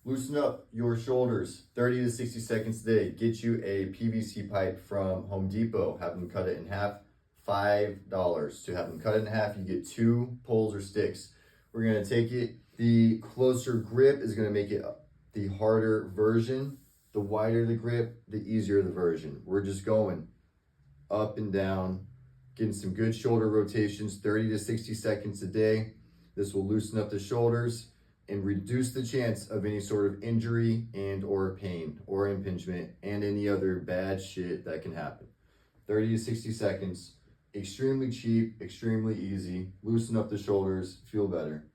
Loosen up your shoulders 30 to 60 seconds a day. Get you a PVC pipe from Home Depot. Have them cut it in half. $5. To have them cut it in half, you get 2 poles or sticks. We're going to take it. The closer grip is going to make it the harder version. The wider the grip, the easier the version. We're just going up and down, getting some good shoulder rotations 30 to 60 seconds a day. This will loosen up the shoulders and reduce the chance of any sort of injury and or pain or impingement and any other bad shit that can happen. 30 to 60 seconds, extremely cheap, extremely easy. Loosen up the shoulders, feel better.